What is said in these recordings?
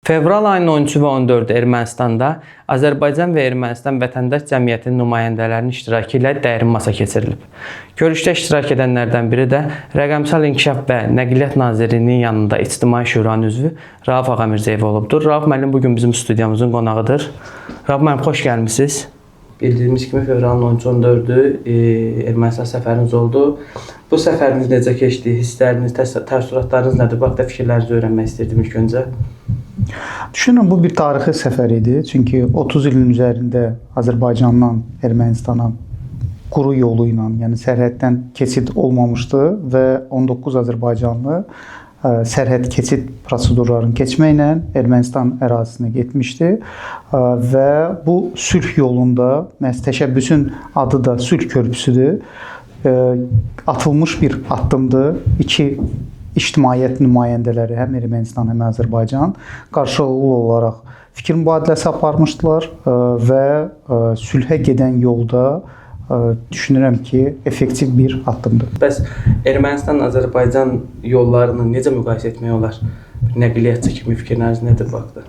Fevral ayının 13 və 14-ü Ermənistanda Azərbaycan və Ermənistan vətəndaş cəmiyyətinin nümayəndələrinin iştirakı ilə dərin masa keçirilib. Görüşdə iştirak edənlərdən biri də Rəqəmsal İnkişaf və Nəqliyyat Nazirliyinin yanında İctimai Şuranın üzvü Rauf Ağamirzayev olubdur. Rauf müəllim bugün bizim studiyamızın qonağıdır. Rauf müəllim, xoş gəlmisiniz. Bildiyimiz kimi fevralın 13-14-ü Ermənistan səfəriniz oldu. Bu səfəriniz necə keçdi? Hissləriniz, təəssüratlarınız nədir? Bu haqda fikirlərinizi öyrənmək istirdim ilk öncə. Düşünürəm, bu bir tarixi səfər idi. Çünki 30 ilin üzərində Azərbaycandan Ermənistana quru yolu ilə, yəni sərhəddən keçid olmamışdı və 19 Azərbaycanlı sərhəd keçid prosedurlarını keçməklə Ermənistan ərazisinə getmişdi və bu sülh yolunda, məhz təşəbbüsün adı da sülh körpüsüdür, atılmış bir addımdır. İki ictimaiyyət nümayəndələri, həm Ermənistan, həm Azərbaycan qarşılıqlı olaraq fikir mübadiləsi aparmışdılar və sülhə gedən yolda düşünürəm ki, effektiv bir addımdır. Bəs Ermənistan-Azərbaycan yollarını necə müqayisə etmək olar? Nəqliyyatçı kimi fikirləriniz nədir bu haqda?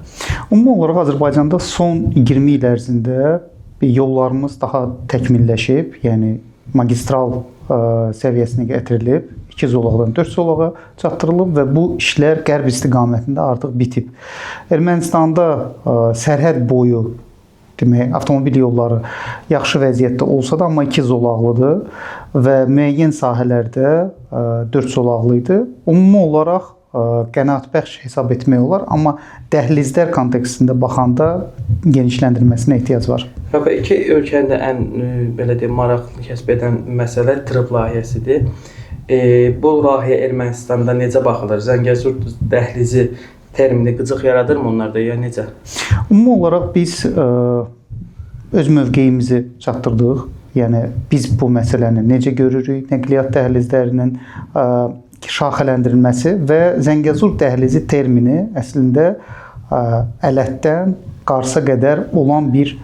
Ümumi olaraq Azərbaycanda son 20 il ərzində yollarımız daha təkmilləşib, yəni magistral səviyyəsinə gətirilib. 2 zolaqdan 4 zolağa çatdırılıb və bu işlər qərb istiqamətində artıq bitib. Ermənistanda sərhəd boyu demək, avtomobil yolları yaxşı vəziyyətdə olsa da, amma 2 zolaqlıdır və müəyyən sahələrdə 4 zolaqlı idi. Ümumi olaraq qənaətbəxş hesab etmək olar, amma dəhlizlər kontekstində baxanda genişləndirilməsinə ehtiyac var. Və iki ölkənin də ən belə deyim, maraqlı kəsb edən məsələ TRIP layihəsidir. Bu layihə Ermənistanda necə baxılır? Zəngəzur dəhlizi termini qıcıq yaradırmı onlarda, ya necə? Ümumi olaraq biz öz mövqeyimizi çatdırdıq. Yəni biz bu məsələni necə görürük? Nəqliyyat dəhlizlərinin şaxələndirilməsi və Zəngəzur dəhlizi termini əslində Ələtdən Qarsa qədər olan bir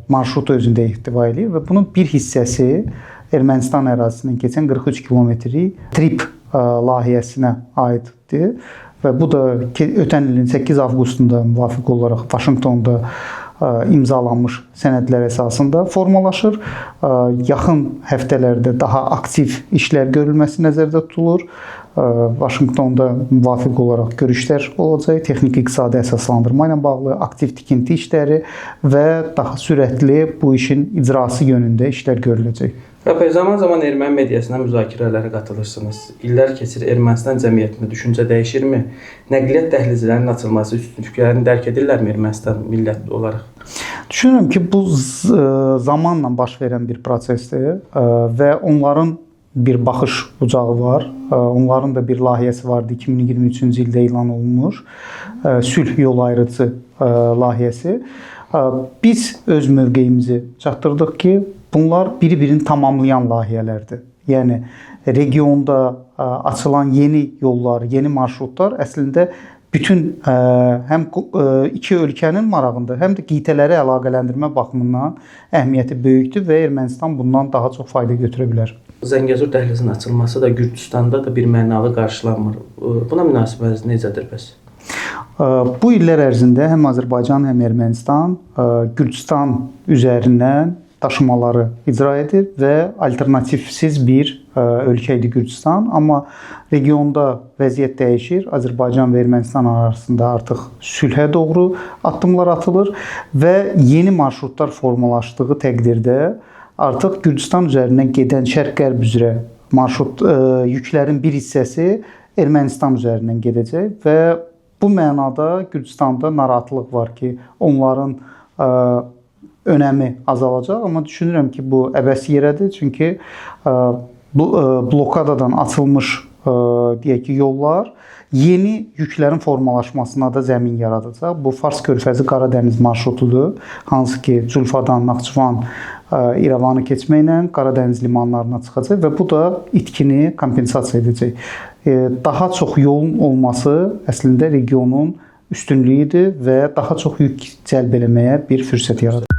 marşrutu özündə ihtiva edir və bunun bir hissəsi Ermənistan ərazisindən keçən 43 kilometrik TRIP layihəsinə aiddir və bu da ötən ilin 8 avqustunda müvafiq olaraq Vaşinqtonda imzalanmış sənədlər əsasında formalaşır. Yaxın həftələrdə daha aktiv işlər görülməsi nəzərdə tutulur. Vaşinqtonda müvafiq olaraq görüşlər olacaq, texniki-iqtisadi əsaslandırma ilə bağlı aktiv tikinti işləri və daha sürətli bu işin icrası yönündə işlər görüləcək. Zaman-zaman erməni mediasına müzakirələrə qatılırsınız. İllər keçir, Ermənistan cəmiyyətində düşüncə dəyişirmi? Nəqliyyat dəhlizlərinin açılması, üstünlüklərini dərk edirlərmi Ermənistan millət olaraq? Düşünürəm ki, bu zamanla baş verən bir prosesdir və onların bir baxış bucağı var. Onların da bir layihəsi vardı, 2023-cü ildə elan olunmuş sülh yol ayrıcı layihəsi. Biz öz mövqeyimizi çatdırdıq ki, bunlar bir-birini tamamlayan layihələrdir. Yəni regionda açılan yeni yollar, yeni marşrutlar əslində bütün həm iki ölkənin marağında, həm də qitələri əlaqələndirmə baxımından əhəmiyyəti böyükdür və Ermənistan bundan daha çox fayda götürə bilər. Zəngəzur dəhlizinin açılması da Gürcüstanda da bir mənalı qarşılanmır. Buna münasibətiniz necədir bəs? Bu illər ərzində həm Azərbaycan, həm Ermənistan Gürcüstan üzərindən daşımaları icra edir və alternativsiz bir ölkə idi Gürcüstan. Amma regionda vəziyyət dəyişir. Azərbaycan və Ermənistan arasında artıq sülhə doğru addımlar atılır və yeni marşrutlar formalaşdığı təqdirdə artıq Gürcüstan üzərindən gedən şərq-qərb üzrə marşrut yüklərin bir hissəsi Ermənistan üzərindən gedəcək və bu mənada Gürcüstanda narahatlıq var ki, onların önəmi azalacaq, amma düşünürəm ki, bu əbəs yerədir. Çünki blokadadan açılmış deyək ki, yollar yeni yüklərin formalaşmasına da zəmin yaradacaq. Bu Fars körfəzi Qaradəniz marşrutudur, hansı ki, Culfadan Naxçıvan İrəvanı keçməklə Qaradəniz limanlarına çıxacaq və bu da itkini kompensasiya edəcək. Daha çox yolun olması əslində regionun üstünlüyüdür və daha çox yük cəlb eləməyə bir fürsət yaradır.